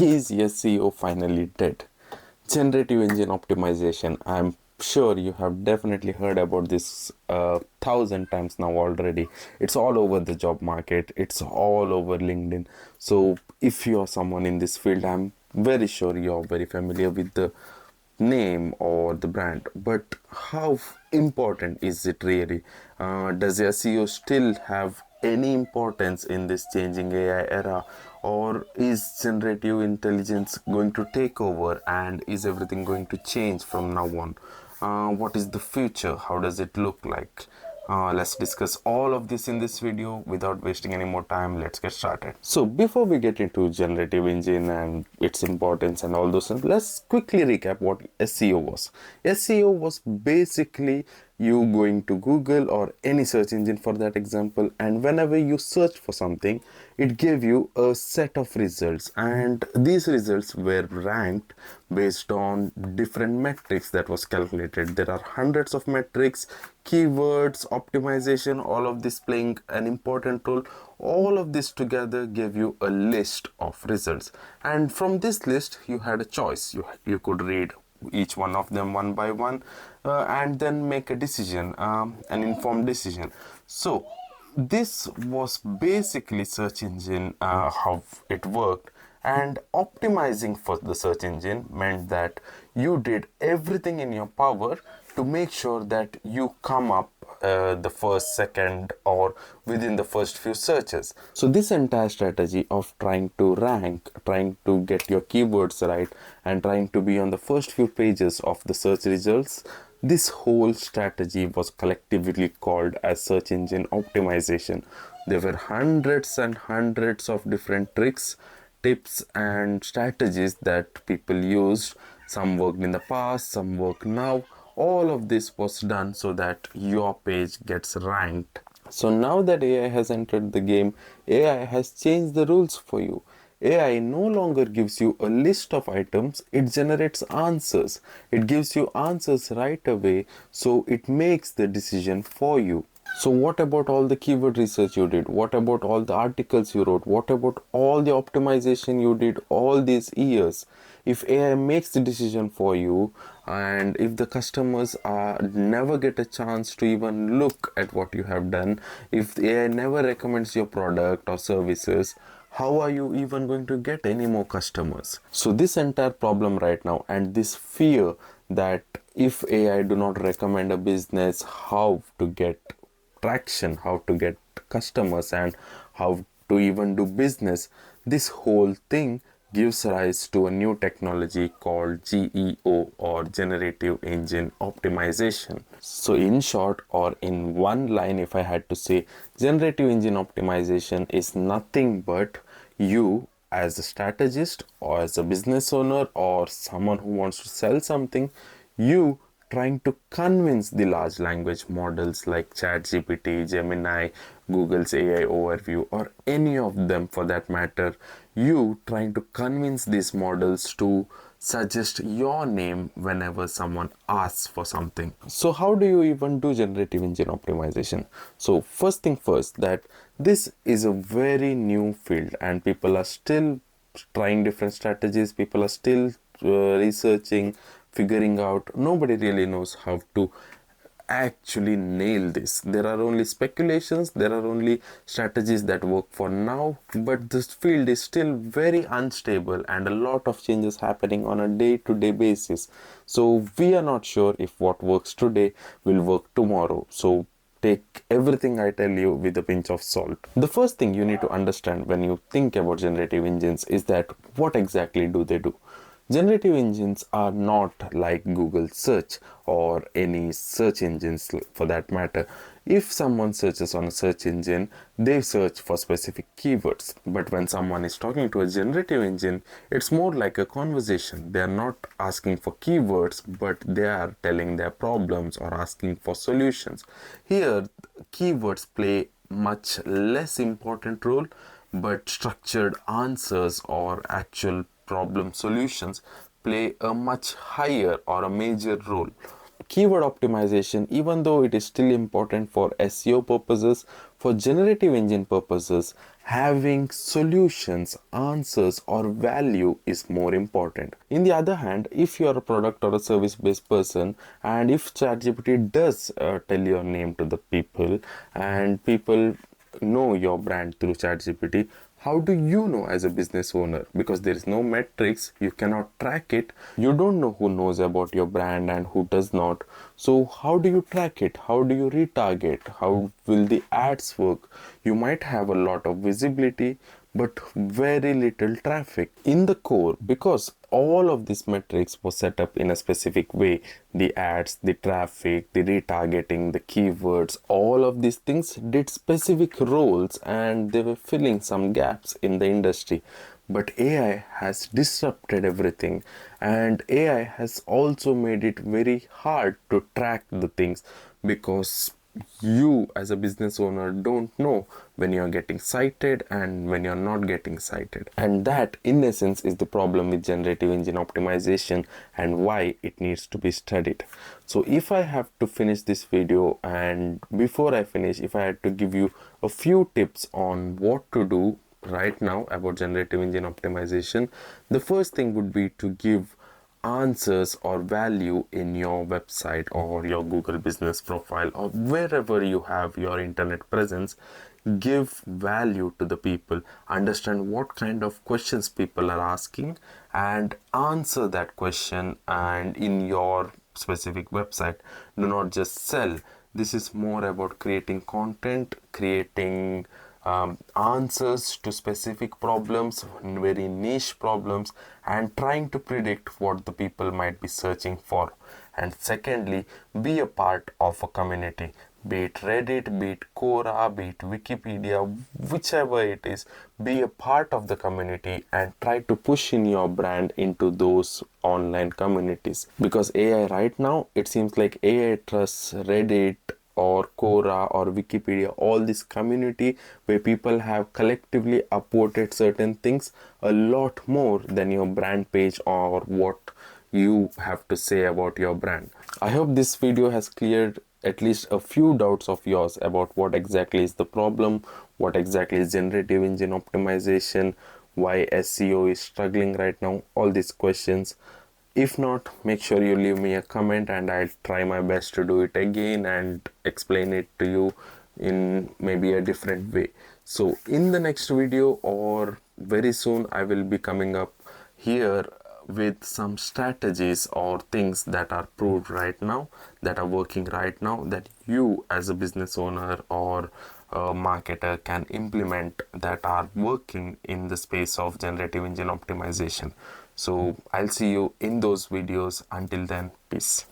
Is SEO finally dead? Generative engine optimization. I'm sure you have definitely heard about this 1,000 times now already. It's all over the job market, it's all over LinkedIn. So, if you're someone in this field, I'm very sure you're very familiar with the name or the brand. But how important is it really? Does SEO still have any importance in this changing AI era, or is generative intelligence going to take over and is everything going to change from now on? What is the future? How does it look like? Let's discuss all of this in this video without wasting any more time. Let's get started. So before we get into generative engine and its importance and all those things, let's quickly recap what SEO was. SEO was basically you going to Google or any search engine for that example, and whenever you search for something, it gave you a set of results, and these results were ranked based on different metrics that was calculated. There are hundreds of metrics, keywords, optimization, all of this playing an important role. All of this together gave you a list of results, and from this list you had a choice. You could read each one of them one by one, and then make a decision, an informed decision. So this was basically search engine, how it worked. And optimizing for the search engine meant that you did everything in your power to make sure that you come up the first, second, or within the first few searches. So this entire strategy of trying to rank, trying to get your keywords right, and trying to be on the first few pages of the search results, this whole strategy was collectively called as search engine optimization. There were hundreds and hundreds of different tricks, tips, and strategies that people used. Some worked in the past, some work now. All of this was done so that your page gets ranked. So now that AI has entered the game, AI has changed the rules for you. AI no longer gives you a list of items, it generates answers. It gives you answers right away, so it makes the decision for you. So what about all the keyword research you did? What about all the articles you wrote? What about all the optimization you did all these years? If AI makes the decision for you, and if the customers never get a chance to even look at what you have done, if the AI never recommends your product or services, how are you even going to get any more customers? So this entire problem right now, and this fear that if AI do not recommend a business, how to get traction, how to get customers, and how to even do business, this whole thing gives rise to a new technology called GEO, or Generative Engine Optimization. So in short, or in one line, if I had to say, Generative Engine Optimization is nothing but you as a strategist or as a business owner or someone who wants to sell something, you trying to convince the large language models like ChatGPT, Gemini, Google's AI overview, or any of them for that matter, you trying to convince these models to suggest your name whenever someone asks for something. So how do you even do generative engine optimization? So first thing first, that this is a very new field and people are still trying different strategies. People are still researching, figuring out. Nobody really knows how to actually nail this. There are only speculations, there are only strategies that work for now, but this field is still very unstable and a lot of changes happening on a day-to-day basis. So we are not sure if what works today will work tomorrow. So take everything I tell you with a pinch of salt. The first thing you need to understand when you think about generative engines is that what exactly do they do? Generative engines are not like Google search or any search engines for that matter. If someone searches on a search engine, they search for specific keywords. But when someone is talking to a generative engine, it's more like a conversation. They are not asking for keywords, but they are telling their problems or asking for solutions. Here, keywords play much less important role, but structured answers or actual problem solutions play a much higher or a major role. keyword optimization, even though it is still important for SEO purposes, for generative engine purposes, having solutions, answers, or value is more important. In the other hand, if you are a product or a service based person, and if ChatGPT does tell your name to the people, and people know your brand through ChatGPT, how do you know as a business owner? Because there is no metrics, you cannot track it, you don't know who knows about your brand and who does not. So how do you track it? How do you retarget? How will the ads work? You might have a lot of visibility but very little traffic in the core, because all of these metrics was set up in a specific way. The ads, the traffic, the retargeting, the keywords, all of these things did specific roles and they were filling some gaps in the industry. But AI has disrupted everything, and AI has also made it very hard to track the things, because you as a business owner don't know when you're getting cited and when you're not getting cited. And that in essence is the problem with generative engine optimization and why it needs to be studied. So if I have to finish this video, and before I finish, if I had to give you a few tips on what to do right now about generative engine optimization, the first thing would be to give answers or value in your website or your Google business profile or wherever you have your internet presence. Give value to the people, understand what kind of questions people are asking, and answer that question. And in your specific website, do not just sell. This is more about creating content, creating answers to specific problems, very niche problems, and trying to predict what the people might be searching for. And secondly, be a part of a community, be it Reddit, be it Quora, be it Wikipedia, whichever it is. Be a part of the community and try to push in your brand into those online communities, because AI right now, it seems like AI trusts Reddit or Quora or Wikipedia, all this community where people have collectively upvoted certain things a lot more than your brand page or what you have to say about your brand. I hope this video has cleared at least a few doubts of yours about what exactly is the problem, what exactly is generative engine optimization, why SEO is struggling right now, all these questions. If not, make sure you leave me a comment and I'll try my best to do it again and explain it to you in maybe a different way. So in the next video or very soon, I will be coming up here with some strategies or things that are proved right now, that are working right now, that you as a business owner or a marketer can implement, that are working in the space of generative engine optimization. So I'll see you in those videos. Until then, peace.